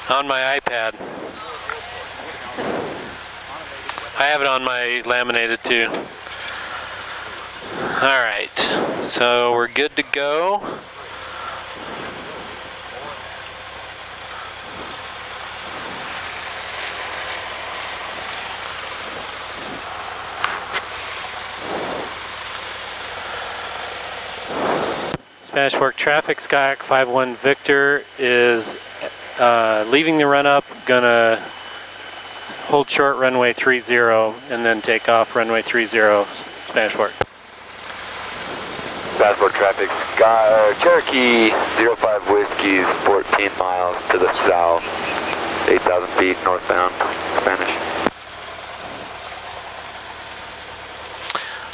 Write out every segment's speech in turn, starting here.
On my iPad. I have it on my laminated too. Alright, so we're good to go. Smashwork traffic, Skyhawk 51 Victor is leaving the run up, gonna hold short runway 30 and then take off runway 30, Smashwork. Smashwork traffic, Cherokee 05 Whiskies, 14 miles to the south, 8,000 feet northbound, Spanish.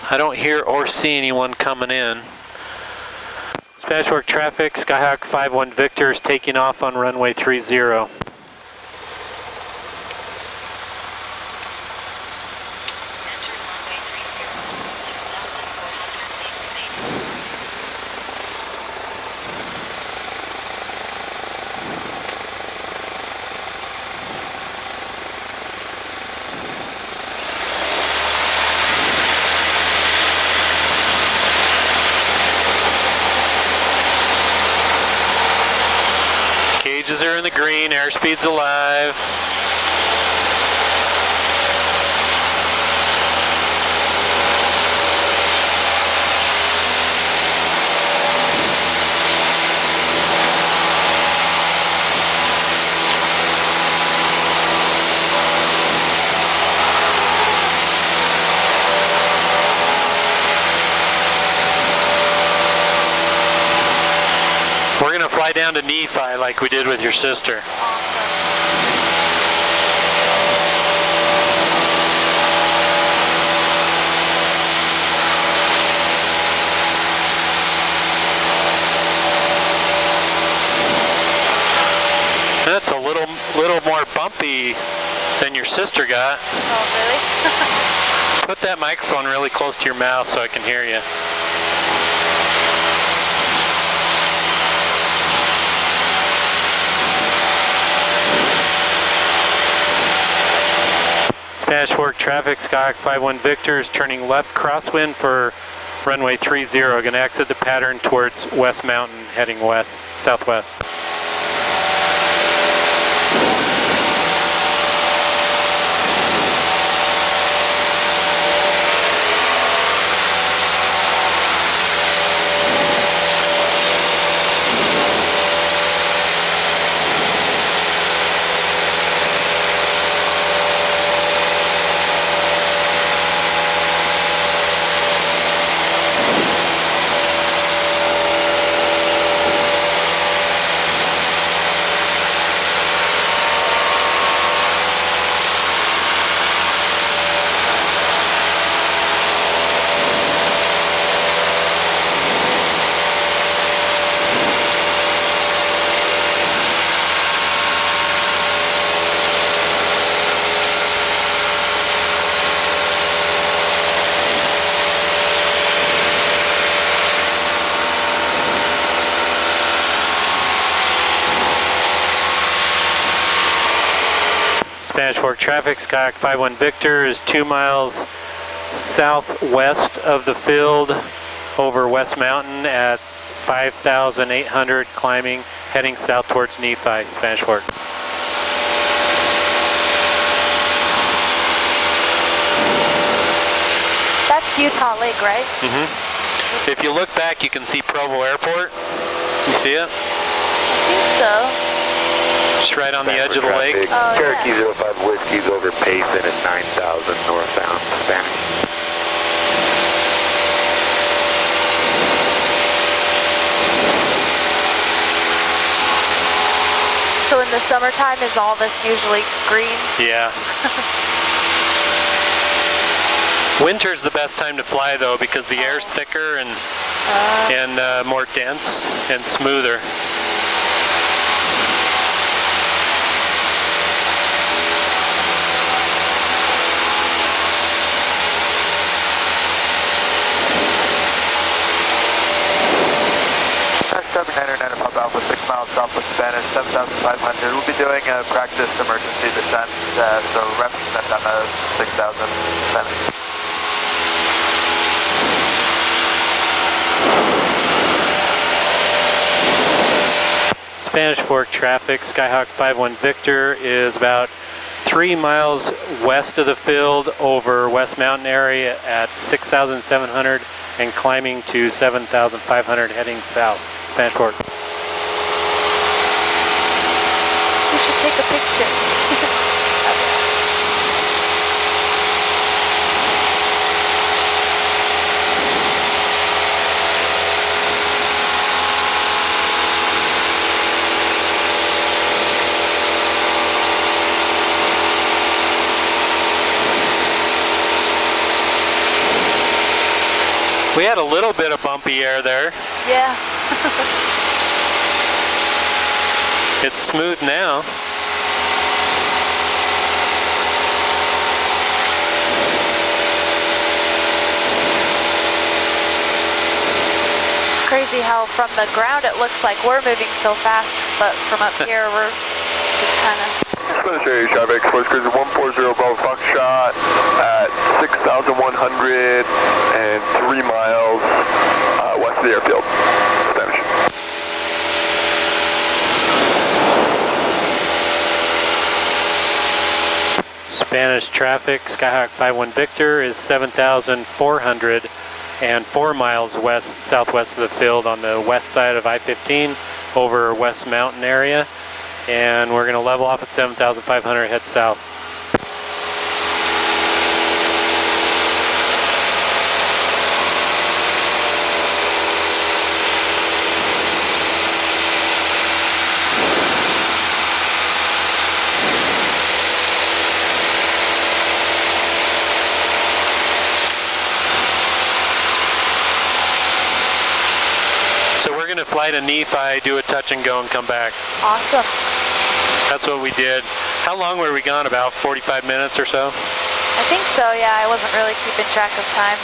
I don't hear or see anyone coming in. Smashwork traffic, Skyhawk 51 Victor is taking off on runway 30. Gauges are in the green, airspeed's alive. We're gonna fly down to Nephi like we did with your sister. That's a little more bumpy than your sister got. Oh, really? Put that microphone really close to your mouth so I can hear you. Smashwork traffic, Skyhawk 51 Victor is turning left crosswind for runway 30. Going to exit the pattern towards West Mountain, heading west, southwest. Smashwork traffic, Skyhawk 51 Victor is 2 miles southwest of the field over West Mountain at 5,800 climbing, heading south towards Nephi, Smashwork. That's Utah Lake, right? Mm-hmm. If you look back, you can see Provo Airport. You see it? I think so. Just right on the edge of the lake. Oh, Cherokee yeah. 05 Whiskies over Payson at 9,000 northbound, Spanish. So in the summertime, is all this usually green? Yeah. Winter's the best time to fly though because the air's thicker and more dense and smoother. south, southwest Spanish, 7,500. We'll be doing a practice emergency descent, so rapid descent on the 6,000 Spanish. Spanish Fork traffic, Skyhawk 51 Victor is about 3 miles west of the field over West Mountain area at 6,700 and climbing to 7,500 heading south. Spanish Fork. We should take a picture. We had a little bit of bumpy air there. Yeah. It's smooth now. It's crazy how from the ground it looks like we're moving so fast, but from up here we're just kind of... Spanish area traffic, Force Cruiser 140 Bravo Foxtrot at 6,100 and 3 miles west of the airfield. Spanish. Spanish traffic, Skyhawk 51 Victor is 7,400 and 4 miles southwest of the field on the west side of I-15 over West Mountain area. And we're going to level off at 7,500, head south. So we're going to fly to Nephi, do a touch and go and come back. Awesome. That's what we did. How long were we gone? About 45 minutes or so? I think so, yeah. I wasn't really keeping track of time.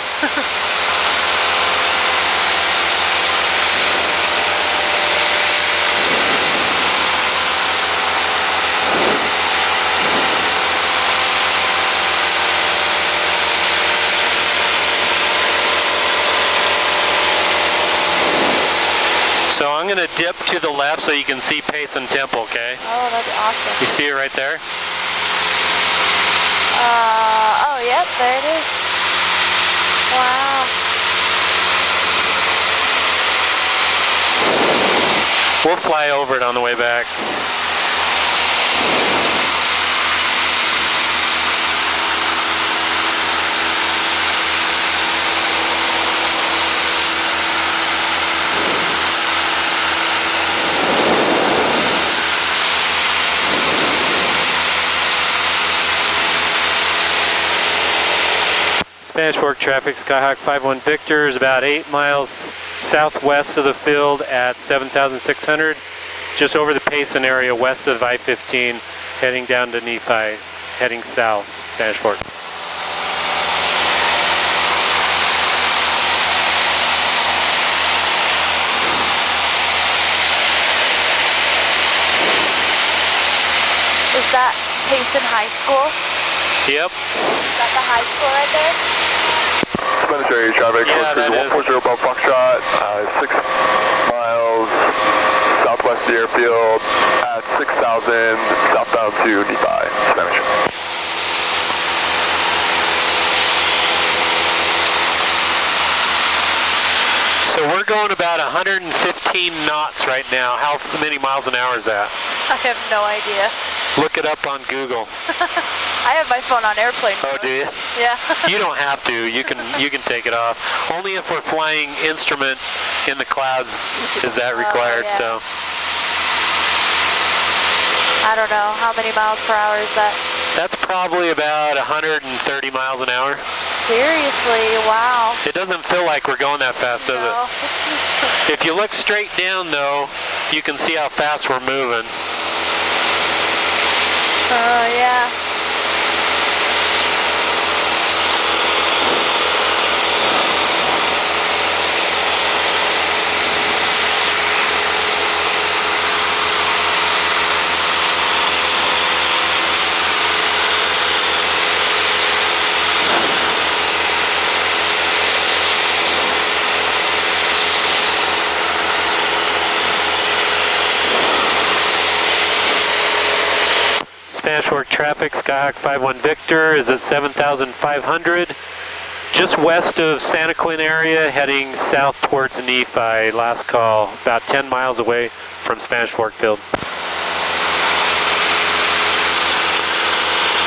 So I'm going to dip to the left so you can see Pace and Temple, okay? Oh, that'd be awesome. You see it right there? Oh, yep, there it is. Wow. We'll fly over it on the way back. Spanish Fork traffic, Skyhawk 51 Victor is about 8 miles southwest of the field at 7,600, just over the Payson area west of I-15, heading down to Nephi, heading south, Spanish Fork. Is that Payson High School? Yep. Is that the high school right there? Spanish area traffic, Yeah, that is. 140 Bravo Foxtrot, 6 miles southwest of the airfield at 6,000 southbound to Nephi. Spanish. So we're going about 115 knots right now. How many miles an hour is that? I have no idea. Look it up on Google. I have my phone on airplane Oh, mode. do you? Yeah. You don't have to. You can take it off. Only if we're flying instrument in the clouds is that required. yeah. So I don't know. How many miles per hour is that? that's probably about 130 miles an hour. Seriously, wow. It doesn't feel like we're going that fast, does No. it? If you look straight down, though, you can see how fast we're moving. Oh, yeah. Spanish Fork traffic, Skyhawk 51 Victor is at 7,500. Just west of Santa Quinn area, heading south towards Nephi. Last call, about 10 miles away from Spanish Fork Field.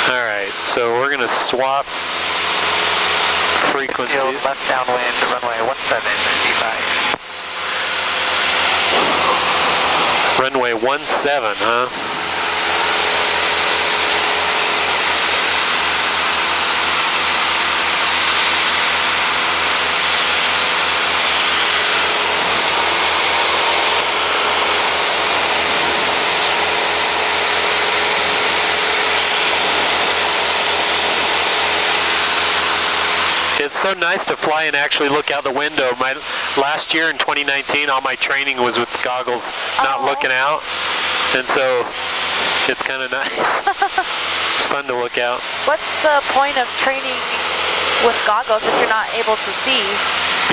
All right, so we're gonna swap frequencies. Field, left downwind, runway 17, Nephi. Runway 17, huh? It's so nice to fly and actually look out the window. My last year in 2019, all my training was with goggles not looking out, and so it's kind of nice. It's fun to look out. What's the point of training with goggles if you're not able to see?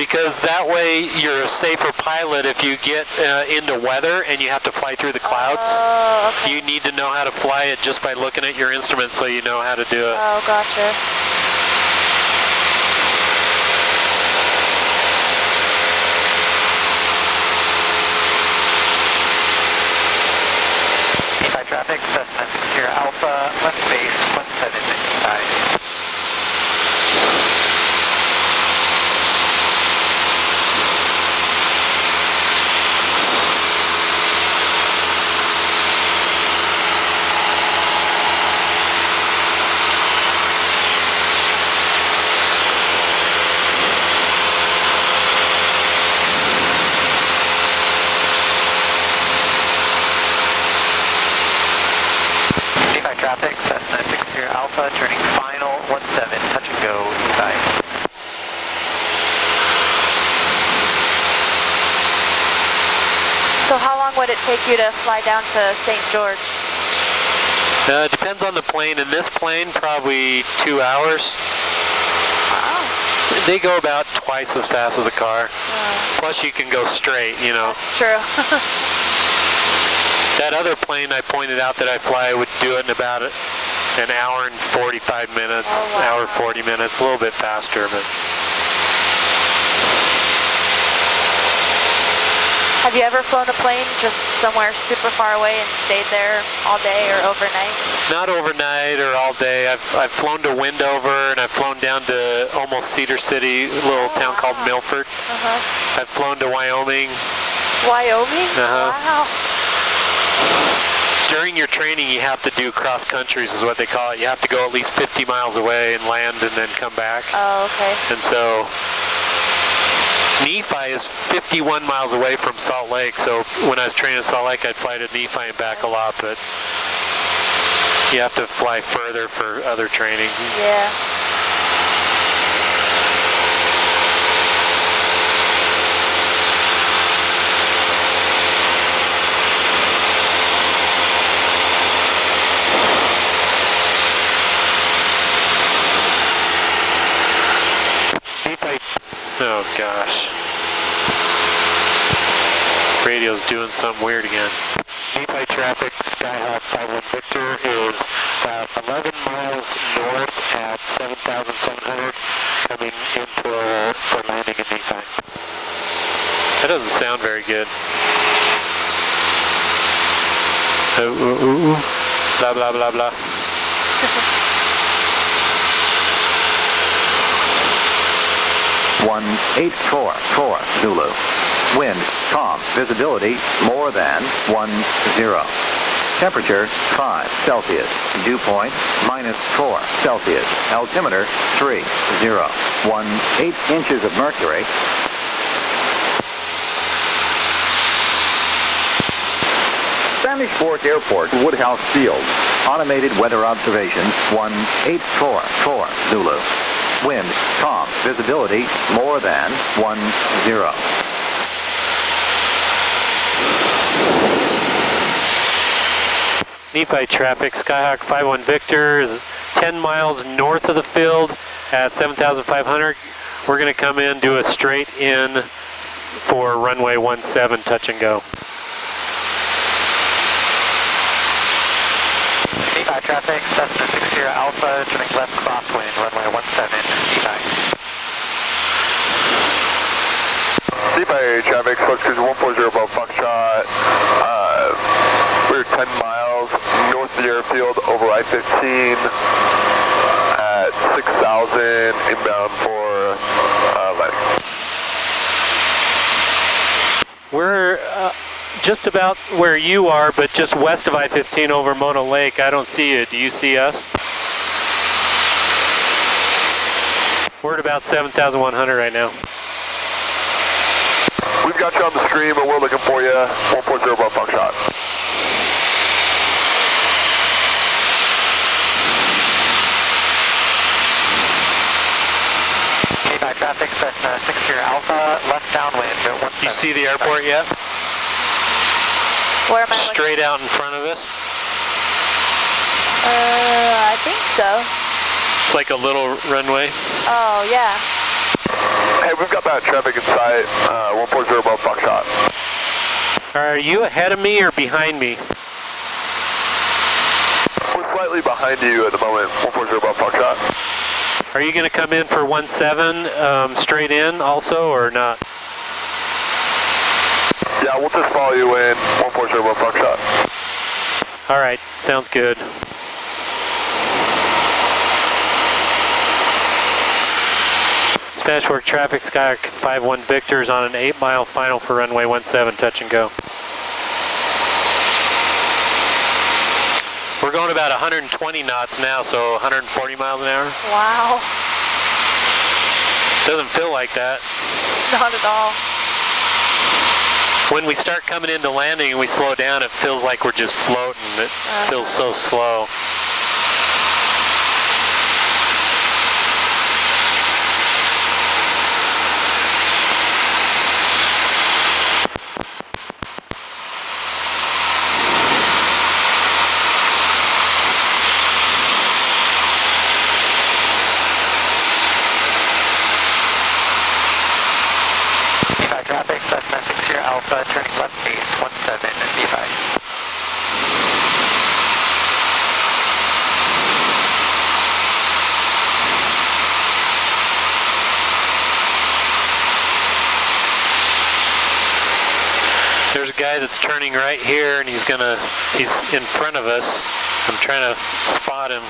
Because that way you're a safer pilot if you get into weather and you have to fly through the clouds. Oh, okay. You need to know how to fly it just by looking at your instruments so you know how to do it. Oh, gotcha. Traffic, Cessna 60 Alpha, left base 1755. Traffic, Cessna 60 Alpha, turning final 17, touch and go, Nephi. So how long would it take you to fly down to St. George? Depends on the plane. In this plane, probably 2 hours. Wow. So they go about twice as fast as a car. Plus you can go straight, you know. That's true. That other plane I pointed out that I fly would do it in about an hour and 45 minutes, oh, wow. hour 40 minutes, a little bit faster. But Have you ever flown a plane just somewhere super far away and stayed there all day or overnight? not overnight or all day. I've flown to Windover and I've flown down to almost Cedar City, a little town called Milford. I've flown to Wyoming. Wyoming? Wow. During your training, you have to do cross countries is what they call it. You have to go at least 50 miles away and land and then come back. Oh, okay. And so Nephi is 51 miles away from Salt Lake, so when I was training in Salt Lake, I'd fly to Nephi and back a lot, but you have to fly further for other training. Yeah. Oh gosh. Radio's doing something weird again. Nephi traffic, Skyhawk 51 Victor is about 11 miles north at 7,700 coming into for landing in Nephi. That doesn't sound very good. Blah blah blah blah. One 844 Zulu. Wind calm. Visibility more than 10. Temperature 5 Celsius. Dew point -4 Celsius. Altimeter 30. 8 inches of mercury. Spanish Fork Airport, Woodhouse Field. Automated weather observations 1844 Zulu. Wind calm. Visibility more than 10. Nephi traffic, Skyhawk 51 Victor is 10 miles north of the field at 7,500. We're going to come in, do a straight in for runway 17, touch and go. Nephi traffic, Cessna 60 Alpha, turning left crosswind, runway 17, VFI. VFI traffic, Swiss Cruiser 140 above Foxtrot. We're 10 miles north of the airfield over I-15 at 6,000 inbound for landing. We're just about where you are, but just west of I-15 over Mona Lake. I don't see you. Do you see us? We're at about 7,100 right now. We've got you on the screen, but we're looking for you. 140 above Foxtrot. VFI traffic, Cessna 60 Alpha, left downwind, 17. Do you see the airport yet? Where am I Straight out in front of us. I think so. It's like a little runway. Oh, yeah. Hey, we've got that traffic in sight. 140 above Foxtrot. Are you ahead of me or behind me? We're slightly behind you at the moment. 140 above Foxtrot. Are you going to come in for 17 straight in also or not? Yeah, we'll just follow you in. 140 above Foxtrot. All right, sounds good. Smash work traffic, Skyhawk 51 Victor is on an 8-mile final for runway 17, touch and go. We're going about 120 knots now, so 140 miles an hour. Wow. Doesn't feel like that. Not at all. When we start coming into landing and we slow down, it feels like we're just floating. It feels so slow. VFI traffic, Cessna 60 Alpha, turning left base, 17, VFI. There's a guy that's turning right here and he's in front of us. I'm trying to spot him.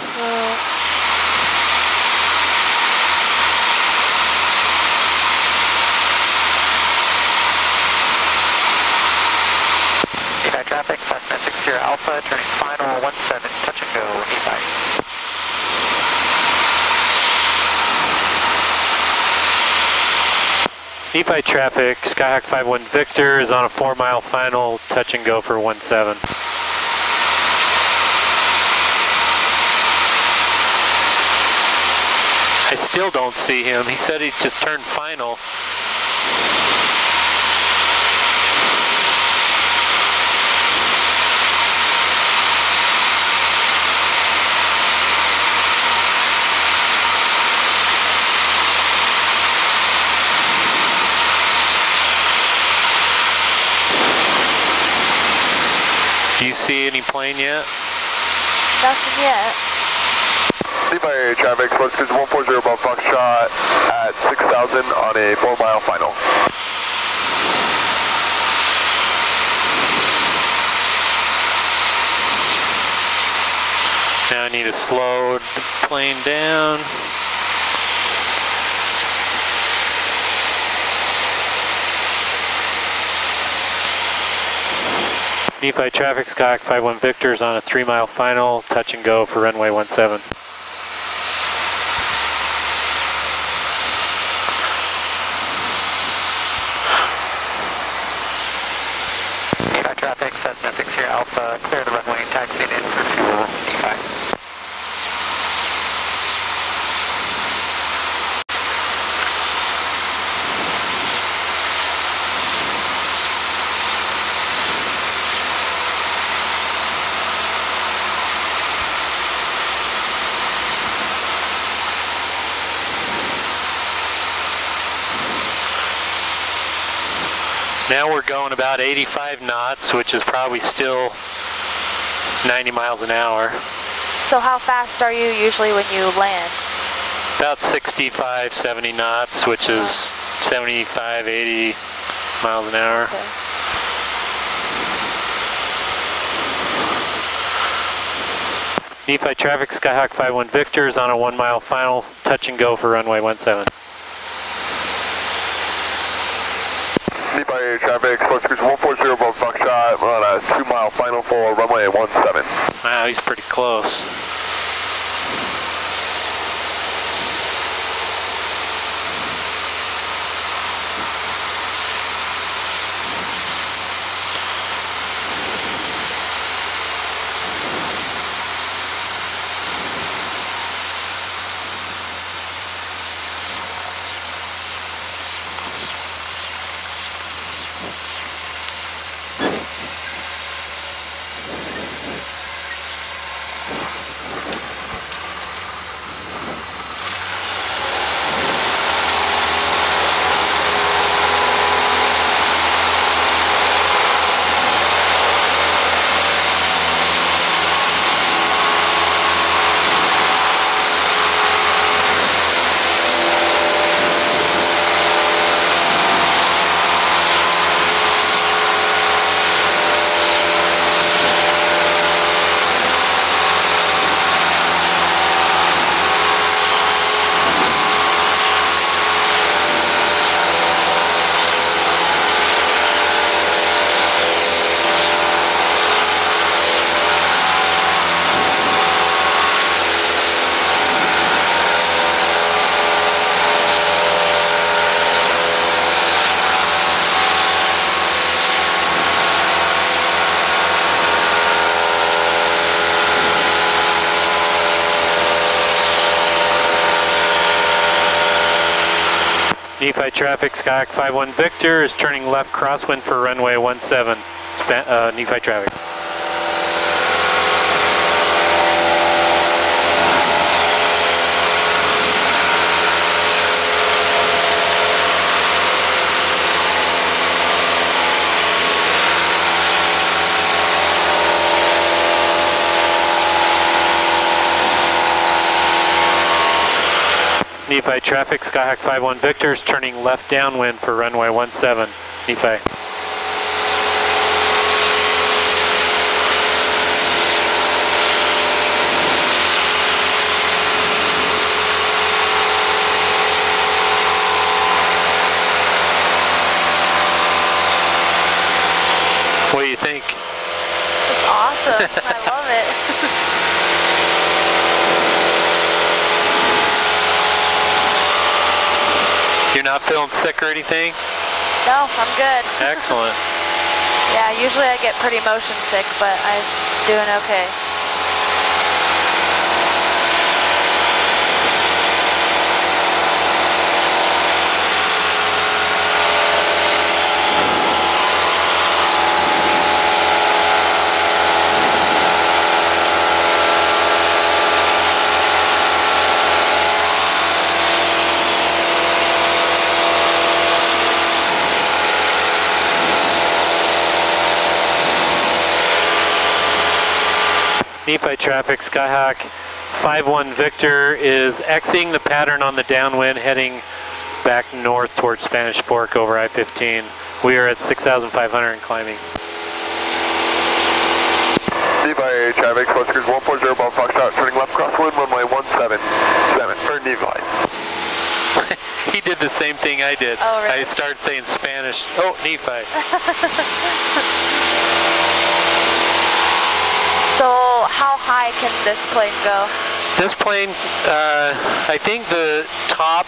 VFI traffic, Cessna 60 Alpha, turning final, 17, touch and go, VFI. VFI traffic, Skyhawk 51 Victor is on a 4-mile final, touch and go for 17. I still don't see him. He said he just turned final. Do you see any plane yet? Nothing yet. VFI traffic, Swiss Cruiser 140 above Foxtrot at 6,000 on a 4-mile final. Now I need to slow the plane down. VFI traffic, Skyhawk 51 Victor is on a 3-mile final, touch and go for runway 17. VFI traffic, Cessna 60 Alpha, clear the runway, taxiing in for fuel, VFI. Now we're going about 85 knots, which is probably still 90 miles an hour. So how fast are you usually when you land? About 65, 70 knots, which is 75, 80 miles an hour. Okay. Nephi traffic, Skyhawk 51 Victor is on a 1 mile final, touch and go for runway 17. Nephi area traffic, Sports Cruise 140 above Buckshot. We're on a 2 mile final for runway 17. Wow, he's pretty close. Nephi traffic, Skyhawk 51 Victor is turning left crosswind for runway 17. Nephi traffic. Nephi traffic, Skyhawk 51 Victor is turning left downwind for runway 17. Nephi. What do you think? It's awesome. I love it. You're not feeling sick or anything? No, I'm good. Excellent. Yeah, usually I get pretty motion sick, but I'm doing okay. Nephi traffic, Skyhawk 51 Victor is exiting the pattern on the downwind, heading back north towards Spanish Fork over I-15. We are at 6,500 and climbing. Nephi area traffic, Sports Cruise 140 above Buckshot, turning left crosswind, runway 17. For Nephi. He did the same thing I did. Oh, really? I started saying Spanish. Oh, Nephi. So how high can this plane go? This plane, I think the top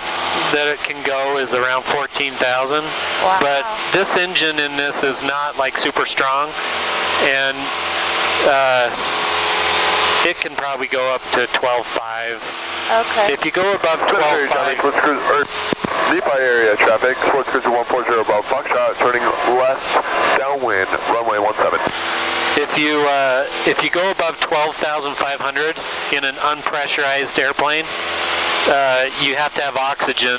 that it can go is around 14,000. Wow. But this engine in this is not like super strong, and it can probably go up to 12.5. Okay. If you go above 12.5, Nephi area traffic, Sports Cruiser 140 above Buckshot, turning left downwind, runway 17. if you go above 12,500 in an unpressurized airplane, you have to have oxygen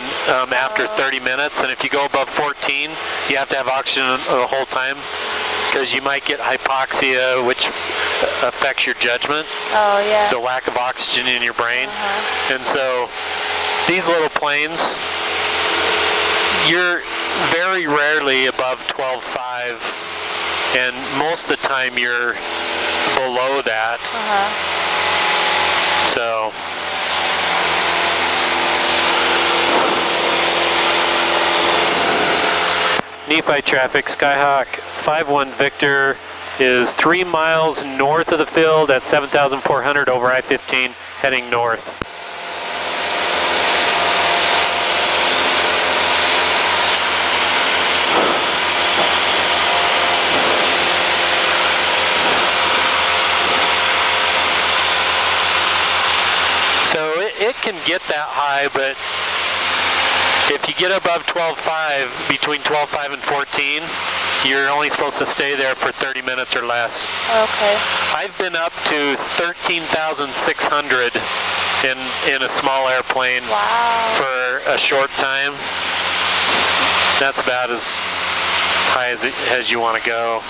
after 30 minutes, and if you go above 14, you have to have oxygen the whole time, because you might get hypoxia, which affects your judgment. Oh, yeah. The lack of oxygen in your brain. And so these little planes, you're very rarely above 12.5, and most of the time you're below that. So Nephi traffic, Skyhawk 51 Victor is 3 miles north of the field at 7,400 over I-15, heading north. So it can get that high, but if you get above 12.5, between 12.5 and 14, you're only supposed to stay there for 30 minutes or less. Okay. I've been up to 13,600 in a small airplane. Wow. For a short time. That's about as high as you want to go.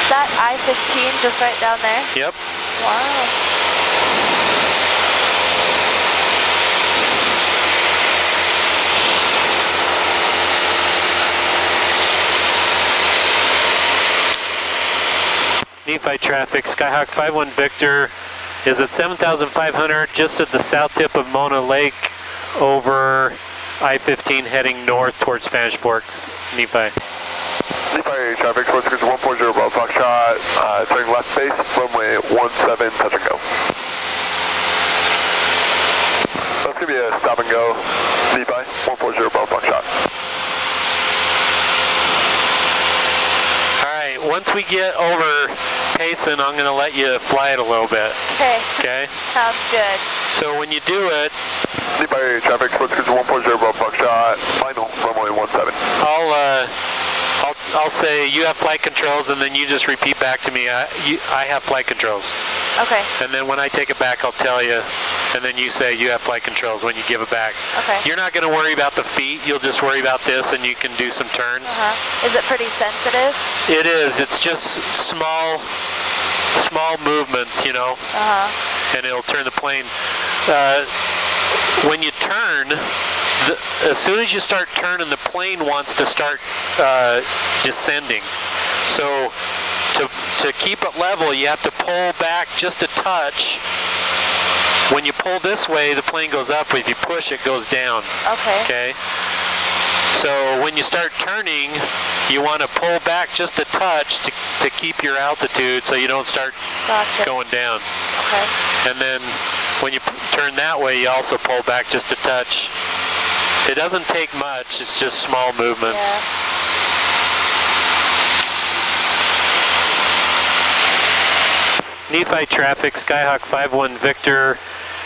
Is that I-15 just right down there? Yep. Wow. Nephi traffic, Skyhawk 51 Victor is at 7,500 just at the south tip of Mona Lake over I-15 heading north towards Spanish Forks. Nephi. Nephi traffic, 140 Bravo Foxtrot, turning left base, runway 17, touch and go. That's going to be a stop and go, Nephi, 140 Bravo Foxtrot. Alright, once we get over Payson, I'm going to let you fly it a little bit. Okay. Okay? Sounds good. So when you do it, Nephi traffic, 140 Bravo Foxtrot, final, runway 17. I'll say you have flight controls, and then you just repeat back to me, I have flight controls. Okay. And then when I take it back, I'll tell you, and then you say you have flight controls when you give it back. Okay. You're not going to worry about the feet, you'll just worry about this, and you can do some turns. Is it pretty sensitive? It is. It's just small movements, you know, and it'll turn the plane. When you turn, as soon as you start turning, the plane wants to start descending. So to keep it level, you have to pull back just a touch. When you pull this way, the plane goes up. If you push, it goes down. Okay. Okay. So when you start turning, you want to pull back just a touch to keep your altitude so you don't start going down. Okay. And then when you turn that way, you also pull back just a touch. It doesn't take much, it's just small movements. Yeah. Nephi traffic, Skyhawk 51 Victor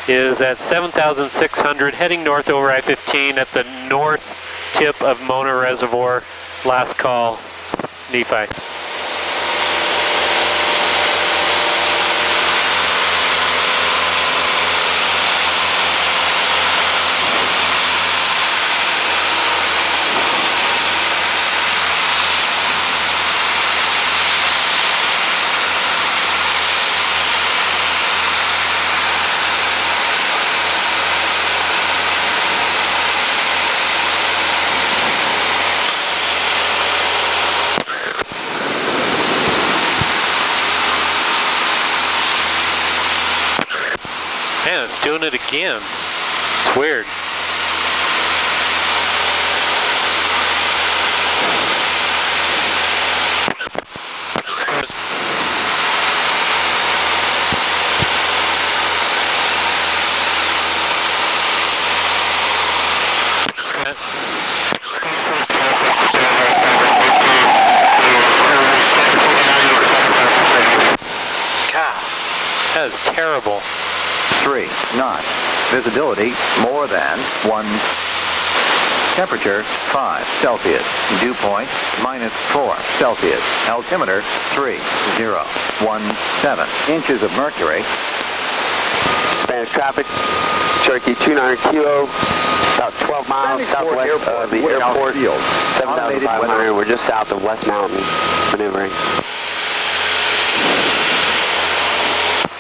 is at 7,600 heading north over I-15 at the north tip of Mona Reservoir. Last call, Nephi. Man, it's doing it again. It's weird. God, that is terrible. 3 knots. Visibility more than 1. Temperature 5 Celsius. Dew point -4 Celsius. Altimeter 3017 inches of mercury. Spanish traffic, Cherokee 29 Kilo, About 12 miles southwest of the Woodhouse airport. Field. 7,500. We're just south of West Mountain, maneuvering.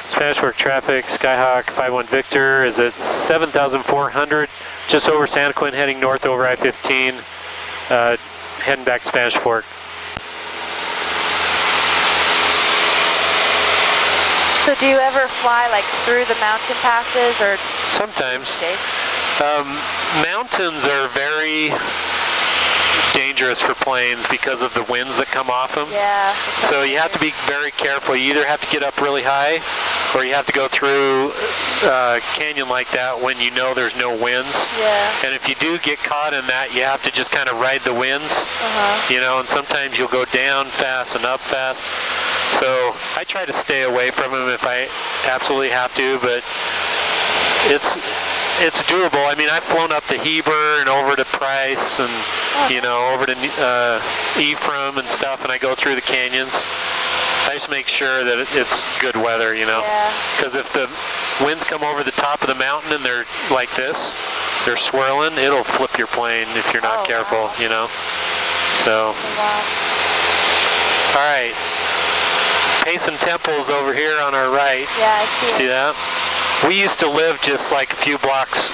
Spanish Fork traffic, Skyhawk 51 Victor is at 7,400, just over San Quinn, heading north over I-15, heading back to Spanish Fork. So do you ever fly like through the mountain passes or? Sometimes. Mountains are very dangerous for planes because of the winds that come off them. Yeah. So you have to be very careful. You either have to get up really high or you have to go through a canyon like that when you know there's no winds. Yeah. And if you do get caught in that, you have to just kind of ride the winds. You know, and sometimes you'll go down fast and up fast. So I try to stay away from them if I absolutely have to, but it's doable. I mean, I've flown up to Heber and over to Price and, you know, over to Ephraim and stuff, and I go through the canyons. I just make sure that it's good weather, you know. Because if the winds come over the top of the mountain and they're like this, they're swirling, it'll flip your plane if you're not careful, you know. So, all right. Payson Temple's over here on our right. Yeah, I see it. That? We used to live just like a few blocks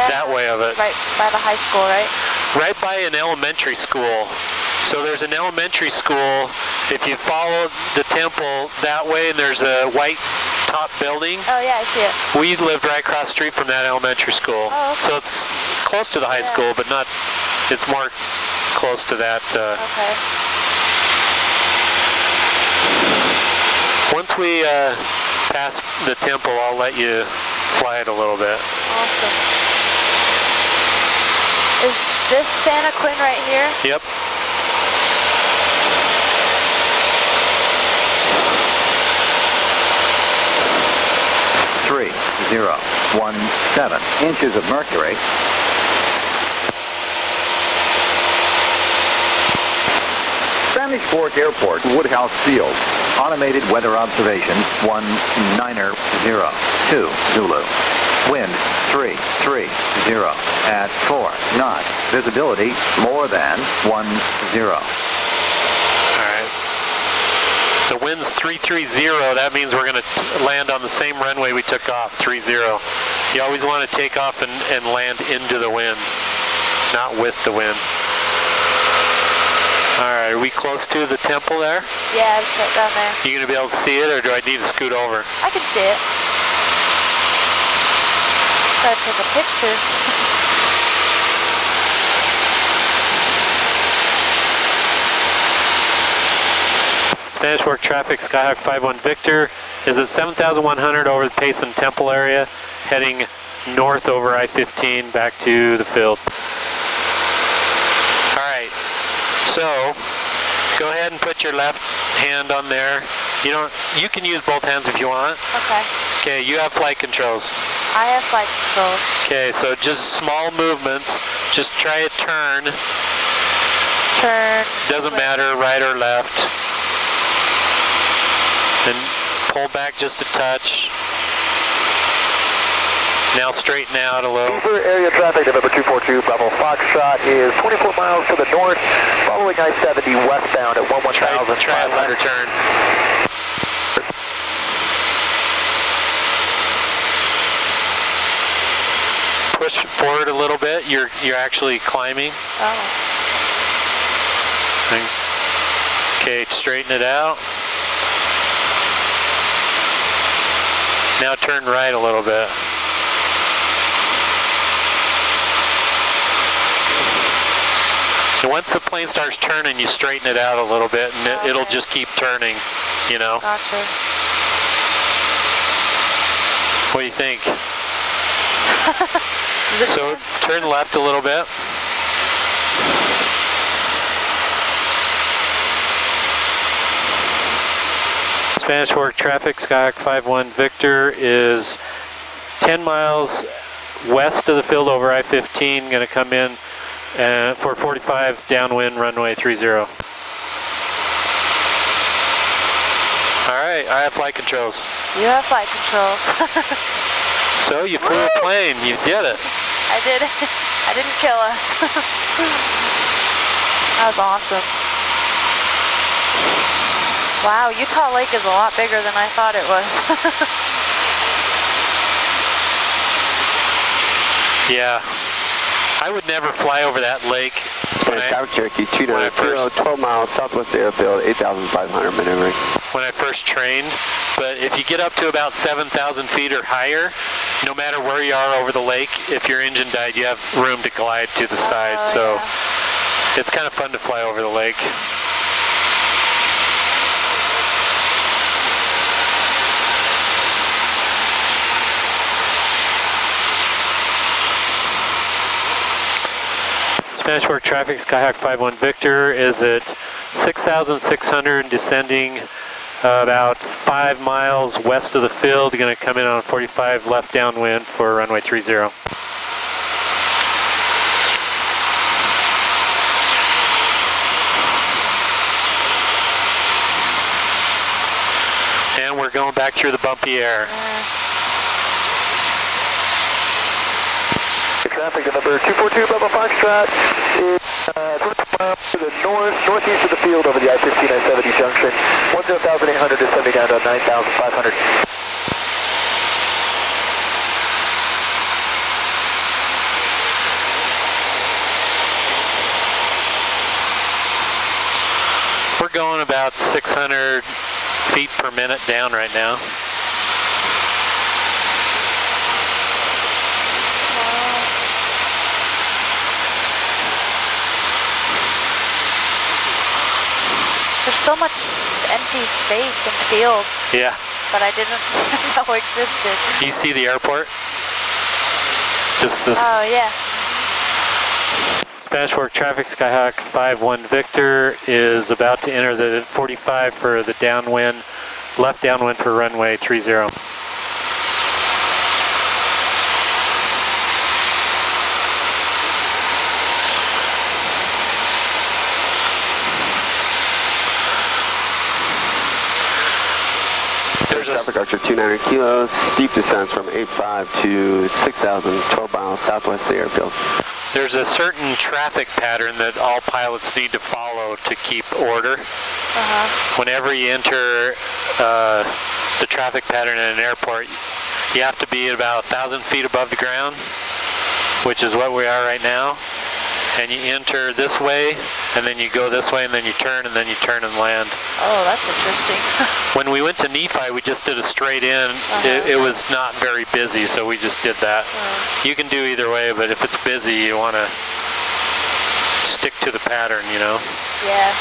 that way of it. Right by the high school, right? Right by an elementary school. So there's an elementary school. If you follow the temple that way, and there's a white top building. Oh yeah, I see it. We lived right across the street from that elementary school. Oh, okay. So it's close to the high school, but not, it's more close to that. Okay. Once we pass the temple, I'll let you fly it a little bit. Awesome. Is this Santa Quinn right here? Yep. Three, 0.17 inches of mercury. Spanish Fork Airport, Woodhouse Field. Automated weather observations, 1902 Zulu. Wind 330 at 4 knots. Visibility more than 10. All right. The wind's 330. That means we're going to land on the same runway we took off, 30. You always want to take off and land into the wind, not with the wind. All right, are we close to the temple there? Yeah, it's right down there. You gonna be able to see it, or do I need to scoot over? I can see it. Gotta take a picture. Spanish Fork traffic, Skyhawk 51 Victor is at 7,100 over the Payson Temple area, heading north over I-15 back to the field. All right. So, go ahead and put your left hand on there. You can use both hands if you want. Okay. Okay, you have flight controls. I have flight controls. Okay, so just small movements. Just try a turn. Turn. Doesn't matter, right or left. And pull back just a touch. Now straighten out a little. Beaver area traffic, November 242, Bravo Foxtrot is 24 miles to the north, following I-70 westbound at 11,000. Try a lighter turn. Push forward a little bit. You're actually climbing. Oh. Okay, straighten it out. Now turn right a little bit. And once the plane starts turning, you straighten it out a little bit, and it'll just keep turning, you know. Gotcha. What do you think? So turn left a little bit. Spanish Fork traffic, Skyhawk 51 Victor is 10 miles west of the field over I-15, going to come in for 45 downwind runway 30. All right, I have flight controls. You have flight controls. So you flew a plane, you did it. I did. I didn't kill us. That was awesome. Wow, Utah Lake is a lot bigger than I thought it was. Yeah, I would never fly over that lake. South Cherokee 290, 12 miles southwest airfield, 8,500 maneuvering. When I first trained, but if you get up to about 7,000 feet or higher, no matter where you are over the lake, if your engine died, you have room to glide to the side. So yeah. It's kind of fun to fly over the lake. Spanish Fork traffic, Skyhawk 51 Victor is at 6,600, descending about 5 miles west of the field. Going to come in on 45 left downwind for runway 30. And we're going back through the bumpy air. Traffic at number 242 Bravo Foxtrot is 20 miles to the northeast of the field over the I-15 I-70 junction. 10,800 descending down to 9,500. We're going about 600 feet per minute down right now. There's so much just empty space and fields. Yeah. That I didn't know existed. You see the airport? Just this. Oh, yeah. Spanish Fork traffic, Skyhawk 51 Victor is about to enter the 45 for the downwind, left downwind for runway 30. Traffic Archer 290 kilos, steep descents from 8.5 to 6,000, 12 miles southwest of the airfield. There's a certain traffic pattern that all pilots need to follow to keep order. Whenever you enter the traffic pattern in an airport, you have to be at about 1,000 feet above the ground, which is what we are right now. And you enter this way, and then you go this way, and then you turn, and then you turn and land. Oh, that's interesting. When we went to Nephi, we just did a straight in. It was not very busy, so we just did that. You can do either way, but if it's busy, you want to stick to the pattern, you know? Yeah.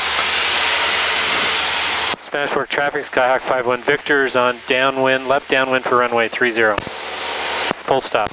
Spanish Fork traffic, Skyhawk 51 Victor is on downwind, left downwind for runway 30. Full stop.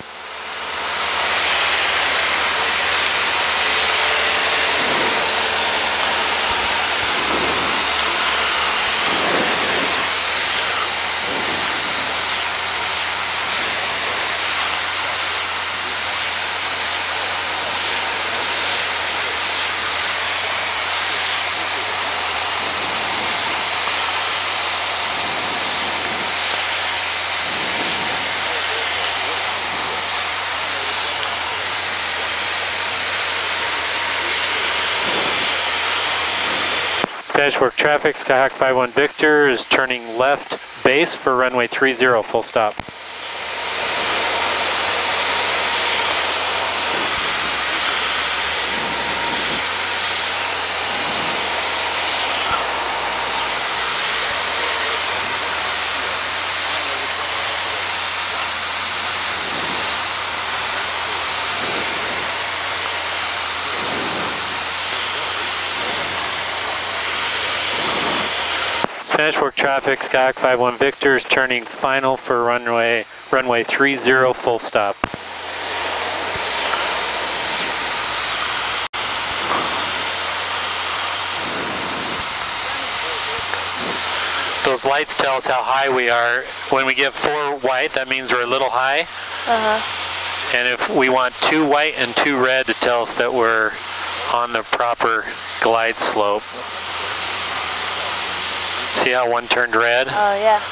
Spanish Fork traffic, Skyhawk 51 Victor is turning left base for runway 30, full stop. Spanish Fork traffic, Skyhawk 51 Victor is turning final for runway 30, full stop. Those lights tell us how high we are. When we get 4 white, that means we're a little high. And if we want 2 white and 2 red to tell us that we're on the proper glide slope. See how one turned red? Oh, yeah.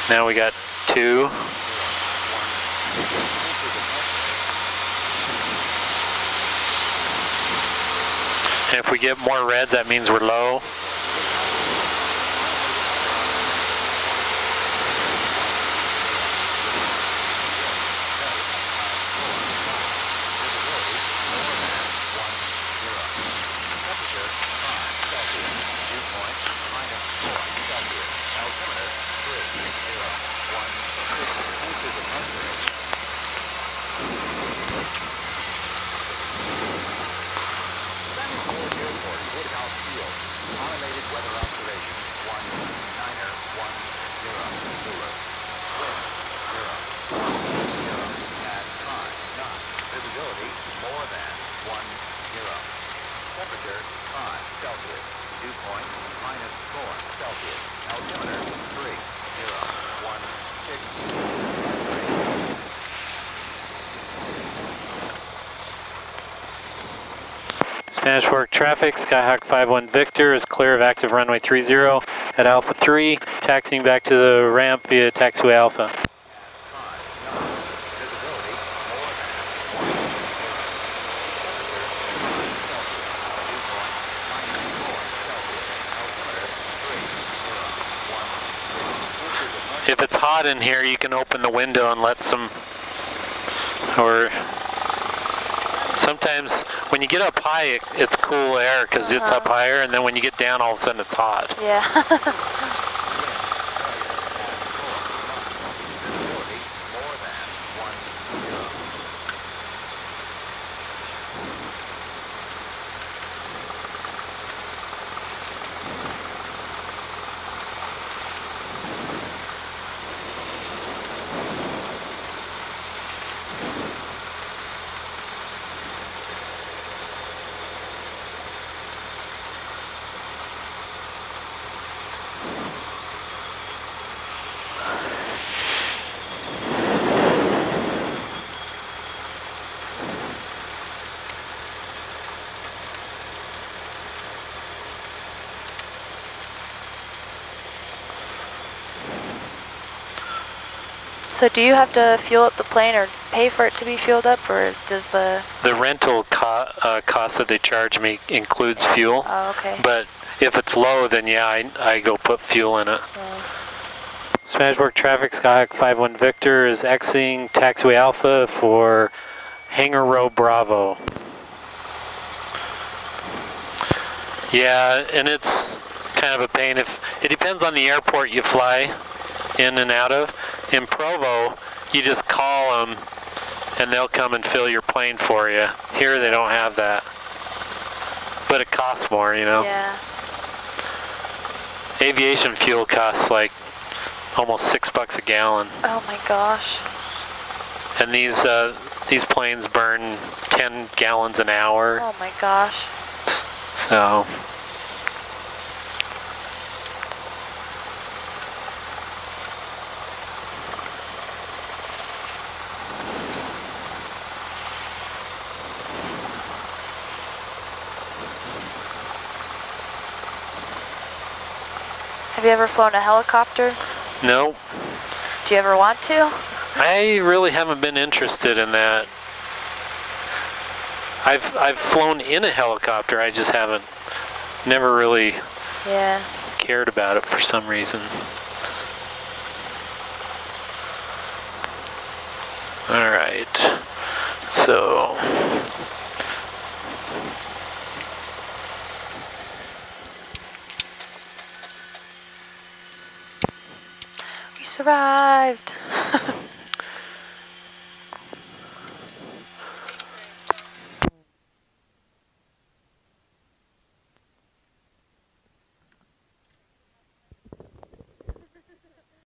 Now we got 2. And if we get more reds, that means we're low. Spanish Fork traffic, Skyhawk 51 Victor is clear of active runway 30 at Alpha 3, taxiing back to the ramp via taxiway Alpha. If it's hot in here, you can open the window and let some, or sometimes when you get up high, it's cool air because it's up higher, and then when you get down, all of a sudden it's hot. Yeah. So do you have to fuel up the plane or pay for it to be fueled up, or does the... The rental cost that they charge me includes fuel. Oh, okay. But if it's low, then yeah, I go put fuel in it. Yeah. Spanish Fork traffic, Skyhawk 51 Victor is exiting taxiway Alpha for Hangar Row Bravo. Yeah, and it's kind of a pain. It depends on the airport you fly in and out of. In Provo, you just call them and they'll come and fill your plane for you. Here they don't have that. But it costs more, you know? Yeah. Aviation fuel costs like almost $6 a gallon. Oh my gosh. And these planes burn 10 gallons an hour. Oh my gosh. So Have you ever flown a helicopter? no, Do you ever want to? I really haven't been interested in that. I've flown in a helicopter, I just haven't, never really Yeah. cared about it for some reason. All right, so We survived.